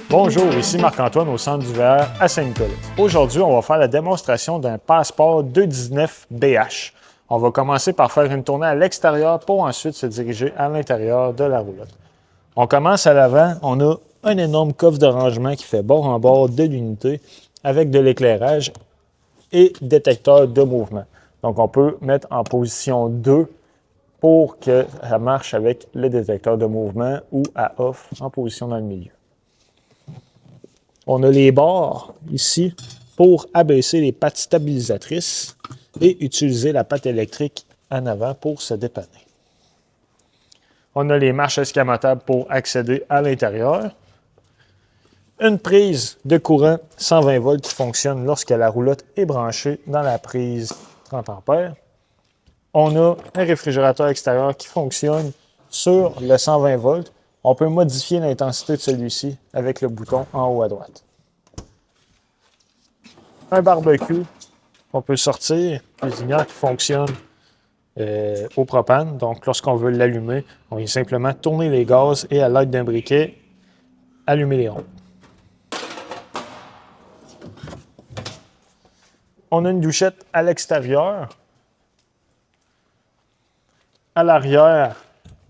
Bonjour, ici Marc-Antoine au Centre d'UVR à Saint-Nicolas. Aujourd'hui, on va faire la démonstration d'un Passport 219 BH. On va commencer par faire une tournée à l'extérieur pour ensuite se diriger à l'intérieur de la roulotte. On commence à l'avant, on a un énorme coffre de rangement qui fait bord en bord de l'unité avec de l'éclairage et détecteur de mouvement. Donc, on peut mettre en position 2 pour que ça marche avec le détecteur de mouvement ou à off en position dans le milieu. On a les barres ici pour abaisser les pattes stabilisatrices et utiliser la patte électrique en avant pour se dépanner. On a les marches escamotables pour accéder à l'intérieur. Une prise de courant 120 volts qui fonctionne lorsque la roulotte est branchée dans la prise 30 ampères. On a un réfrigérateur extérieur qui fonctionne sur le 120 volts. On peut modifier l'intensité de celui-ci avec le bouton en haut à droite. Un barbecue qu'on peut sortir, cuisinière qui fonctionne au propane. Donc, lorsqu'on veut l'allumer, on vient simplement tourner les gaz et à l'aide d'un briquet, allumer les ronds. On a une douchette à l'extérieur. À l'arrière,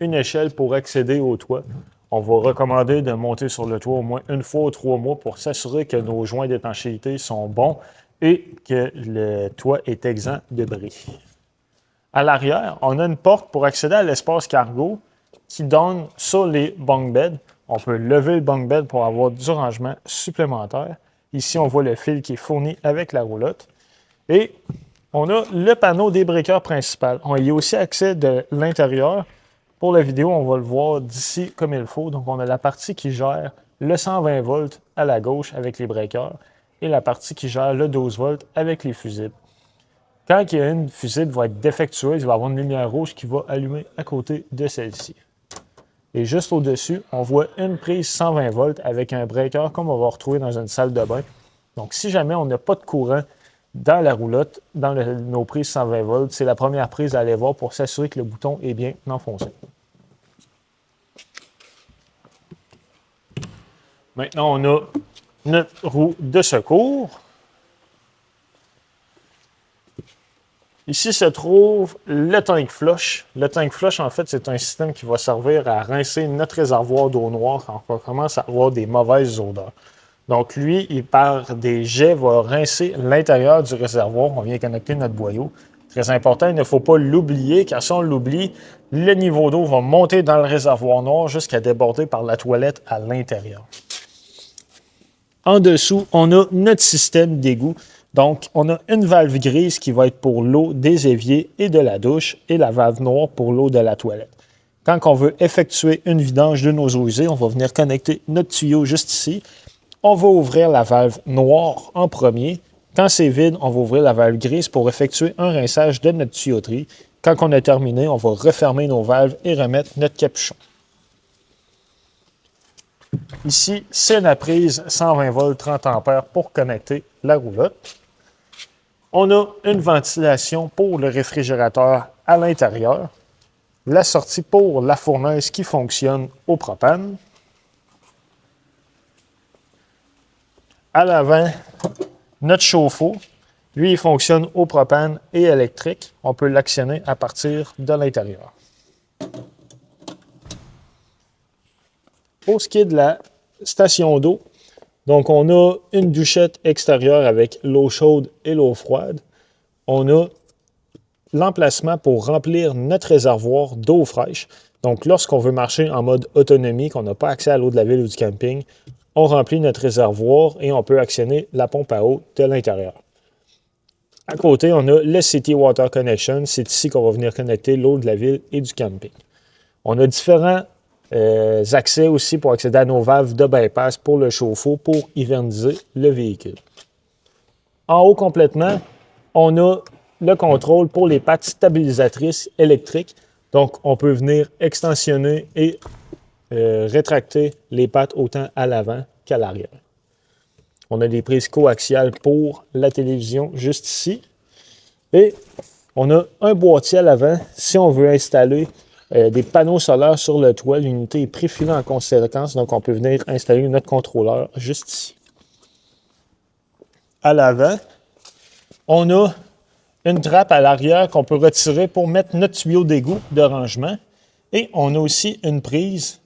une échelle pour accéder au toit. On va recommander de monter sur le toit au moins une fois ou 3 mois pour s'assurer que nos joints d'étanchéité sont bons et que le toit est exempt de bris. À l'arrière, on a une porte pour accéder à l'espace cargo qui donne sur les bunk beds. On peut lever le bunk bed pour avoir du rangement supplémentaire. Ici, on voit le fil qui est fourni avec la roulotte. Et on a le panneau des breakers principal. On y a aussi accès de l'intérieur. Pour la vidéo, on va le voir d'ici comme il faut. Donc, on a la partie qui gère le 120 volts à la gauche avec les breakers et la partie qui gère le 12 volts avec les fusibles. Quand il y a une fusible va être défectueuse, il va y avoir une lumière rouge qui va allumer à côté de celle-ci. Et juste au-dessus, on voit une prise 120 volts avec un breaker comme on va retrouver dans une salle de bain. Donc, si jamais on n'a pas de courant dans la roulotte, dans nos prises 120 volts, c'est la première prise à aller voir pour s'assurer que le bouton est bien enfoncé. Maintenant, on a notre roue de secours. Ici se trouve le tank flush. Le tank flush, en fait, c'est un système qui va servir à rincer notre réservoir d'eau noire quand on commence à avoir des mauvaises odeurs. Donc, lui, il part des jets, va rincer l'intérieur du réservoir. On vient connecter notre boyau. Très important, il ne faut pas l'oublier, car si on l'oublie, le niveau d'eau va monter dans le réservoir noir jusqu'à déborder par la toilette à l'intérieur. En dessous, on a notre système d'égout. Donc, on a une valve grise qui va être pour l'eau des éviers et de la douche et la valve noire pour l'eau de la toilette. Quand on veut effectuer une vidange de nos eaux usées, on va venir connecter notre tuyau juste ici. On va ouvrir la valve noire en premier. Quand c'est vide, on va ouvrir la valve grise pour effectuer un rinçage de notre tuyauterie. Quand on a terminé, on va refermer nos valves et remettre notre capuchon. Ici, c'est la prise 120 volts 30 ampères pour connecter la roulotte. On a une ventilation pour le réfrigérateur à l'intérieur. La sortie pour la fournaise qui fonctionne au propane. À l'avant, notre chauffe-eau. Lui, il fonctionne au propane et électrique. On peut l'actionner à partir de l'intérieur. Pour ce qui est de la station d'eau, donc on a une douchette extérieure avec l'eau chaude et l'eau froide. On a l'emplacement pour remplir notre réservoir d'eau fraîche. Donc lorsqu'on veut marcher en mode autonomie, qu'on n'a pas accès à l'eau de la ville ou du camping, on remplit notre réservoir et on peut actionner la pompe à eau de l'intérieur. À côté, on a le City Water Connection. C'est ici qu'on va venir connecter l'eau de la ville et du camping. On a différents accès aussi pour accéder à nos valves de bypass pour le chauffe-eau pour hiverniser le véhicule. En haut complètement, on a le contrôle pour les pattes stabilisatrices électriques. Donc, on peut venir extensionner et rétracter les pattes autant à l'avant qu'à l'arrière. On a des prises coaxiales pour la télévision juste ici. Et On a un boîtier à l'avant. Si on veut installer des panneaux solaires sur le toit, l'unité est préfilée en conséquence, donc on peut venir installer notre contrôleur juste ici. À l'avant, on a une trappe à l'arrière qu'on peut retirer pour mettre notre tuyau d'égout de rangement. Et on a aussi une prise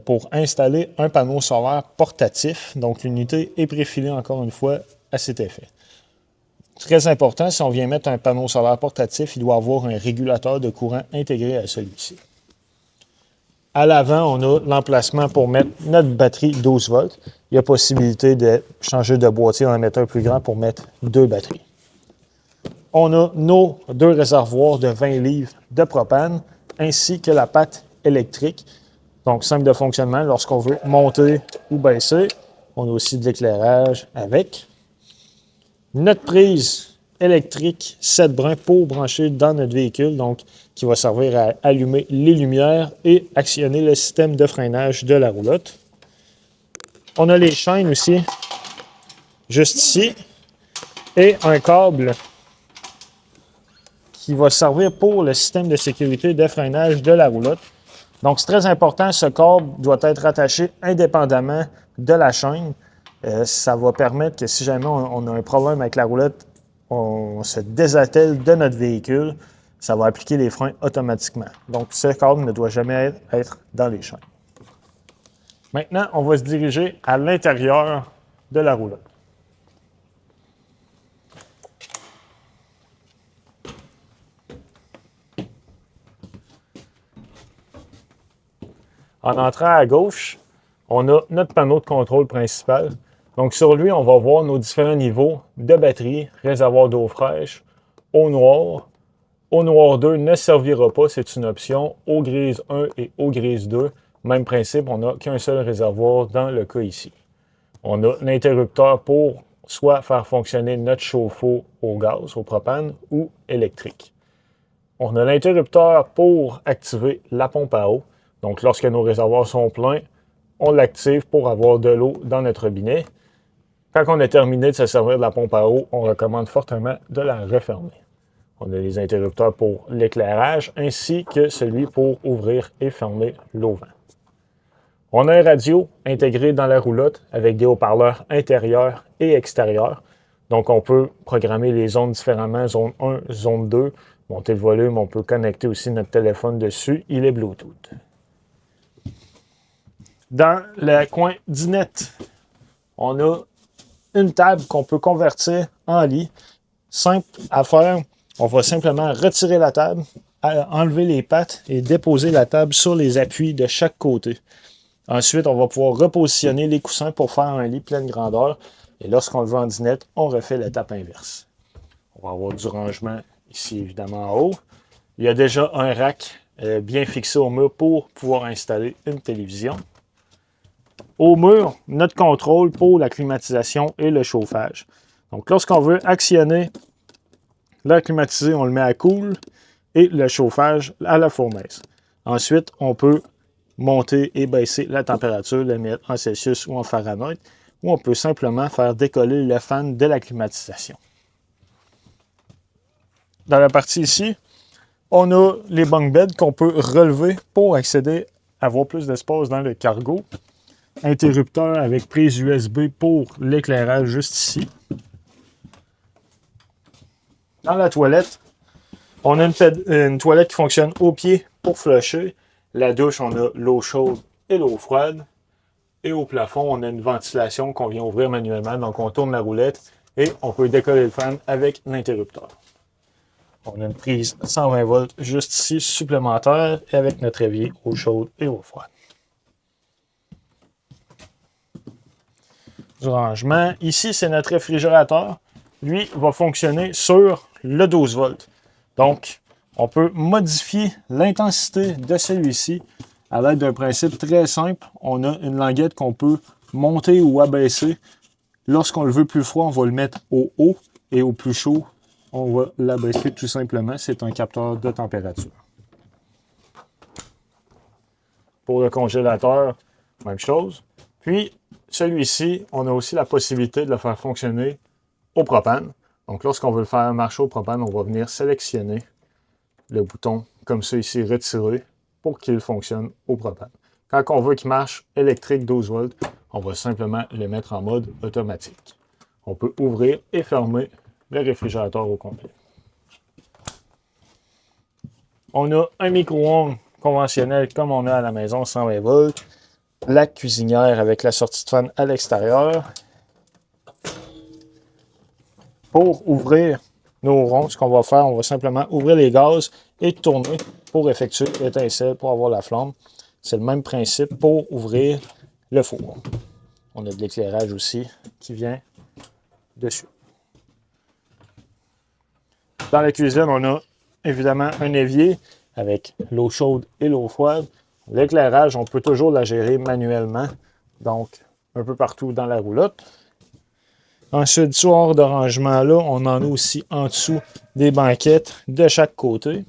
pour installer un panneau solaire portatif. Donc, l'unité est préfilée encore une fois à cet effet. Très important, si on vient mettre un panneau solaire portatif, il doit avoir un régulateur de courant intégré à celui-ci. À l'avant, on a l'emplacement pour mettre notre batterie 12 volts. Il y a possibilité de changer de boîtier, en mettre un plus grand pour mettre 2 batteries. On a nos 2 réservoirs de 20 livres de propane, ainsi que la patte électrique. Donc, simple de fonctionnement, lorsqu'on veut monter ou baisser. On a aussi de l'éclairage avec. Notre prise électrique 7 brins pour brancher dans notre véhicule, donc qui va servir à allumer les lumières et actionner le système de freinage de la roulotte. On a les chaînes aussi, juste ici, et un câble qui va servir pour le système de sécurité de freinage de la roulotte. Donc, c'est très important, ce câble doit être attaché indépendamment de la chaîne. Ça va permettre que si jamais on a un problème avec la roulotte, on se désattelle de notre véhicule, ça va appliquer les freins automatiquement. Donc, ce câble ne doit jamais être dans les chaînes. Maintenant, on va se diriger à l'intérieur de la roulotte. En entrant à gauche, on a notre panneau de contrôle principal. Donc, sur lui, on va voir nos différents niveaux de batterie, réservoir d'eau fraîche, eau noire. Eau noire 2 ne servira pas, c'est une option. Eau grise 1 et eau grise 2, même principe, on n'a qu'un seul réservoir dans le cas ici. On a l'interrupteur pour soit faire fonctionner notre chauffe-eau au gaz, au propane ou électrique. On a l'interrupteur pour activer la pompe à eau. Donc, lorsque nos réservoirs sont pleins, on l'active pour avoir de l'eau dans notre robinet. Quand on a terminé de se servir de la pompe à eau, on recommande fortement de la refermer. On a les interrupteurs pour l'éclairage ainsi que celui pour ouvrir et fermer l'auvent. On a un radio intégré dans la roulotte avec des haut-parleurs intérieurs et extérieurs. Donc, on peut programmer les zones différemment, zone 1, zone 2, monter le volume, on peut connecter aussi notre téléphone dessus, il est Bluetooth. Dans le coin dinette, on a une table qu'on peut convertir en lit. Simple à faire, on va simplement retirer la table, enlever les pattes et déposer la table sur les appuis de chaque côté. Ensuite, on va pouvoir repositionner les coussins pour faire un lit pleine grandeur. Et lorsqu'on le veut en dinette, on refait l'étape inverse. On va avoir du rangement ici, évidemment, en haut. Il y a déjà un rack bien fixé au mur pour pouvoir installer une télévision. Au mur, notre contrôle pour la climatisation et le chauffage. Donc, lorsqu'on veut actionner l'air climatisé, on le met à cool et le chauffage à la fournaise. Ensuite, on peut monter et baisser la température, le mettre en Celsius ou en Fahrenheit, ou on peut simplement faire décoller le fan de la climatisation. Dans la partie ici, on a les bunk beds qu'on peut relever pour accéder à avoir plus d'espace dans le cargo. Interrupteur avec prise USB pour l'éclairage juste ici. Dans la toilette, on a une toilette qui fonctionne au pied pour flusher. La douche, on a l'eau chaude et l'eau froide. Et au plafond, on a une ventilation qu'on vient ouvrir manuellement. Donc, on tourne la roulette et on peut décoller le fan avec l'interrupteur. On a une prise 120 volts juste ici, supplémentaire, et avec notre évier eau chaude et eau froide. Du rangement. Ici, c'est notre réfrigérateur. Lui va fonctionner sur le 12 volts. Donc, on peut modifier l'intensité de celui-ci à l'aide d'un principe très simple. On a une languette qu'on peut monter ou abaisser. Lorsqu'on le veut plus froid, on va le mettre au haut et au plus chaud, on va l'abaisser tout simplement. C'est un capteur de température. Pour le congélateur, même chose. Puis, celui-ci, on a aussi la possibilité de le faire fonctionner au propane. Donc, lorsqu'on veut le faire marcher au propane, on va venir sélectionner le bouton comme ça ici, retirer, pour qu'il fonctionne au propane. Quand on veut qu'il marche électrique 12 volts, on va simplement le mettre en mode automatique. On peut ouvrir et fermer le réfrigérateur au complet. On a un micro-ondes conventionnel comme on a à la maison, 120 volts. La cuisinière avec la sortie de fan à l'extérieur. Pour ouvrir nos ronds, ce qu'on va faire, on va simplement ouvrir les gaz et tourner pour effectuer l'étincelle, pour avoir la flamme. C'est le même principe pour ouvrir le four. On a de l'éclairage aussi qui vient dessus. Dans la cuisine, on a évidemment un évier avec l'eau chaude et l'eau froide. L'éclairage, on peut toujours la gérer manuellement, donc un peu partout dans la roulotte. Ensuite, tiroir de rangement là, on en a aussi en dessous des banquettes de chaque côté.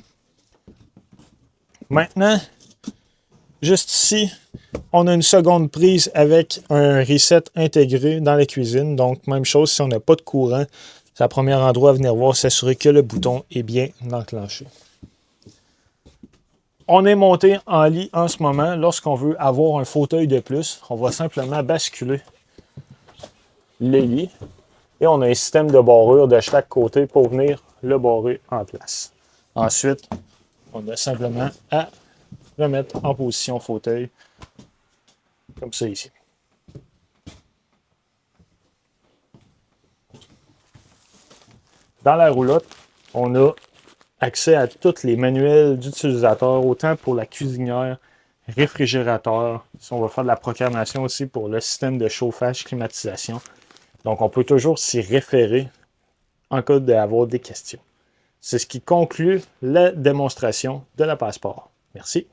Maintenant, juste ici, on a une seconde prise avec un reset intégré dans la cuisine. Donc, même chose, si on n'a pas de courant, c'est le premier endroit à venir voir, s'assurer que le bouton est bien enclenché. On est monté en lit en ce moment. Lorsqu'on veut avoir un fauteuil de plus, on va simplement basculer les lits. Et on a un système de barrure de chaque côté pour venir le barrer en place. Ensuite, on a simplement à remettre en position fauteuil, comme ça ici. Dans la roulotte, on a accès à tous les manuels d'utilisateur, autant pour la cuisinière, réfrigérateur. Si on va faire de la programmation aussi pour le système de chauffage, climatisation. Donc, on peut toujours s'y référer en cas d'avoir des questions. C'est ce qui conclut la démonstration de la Passport. Merci.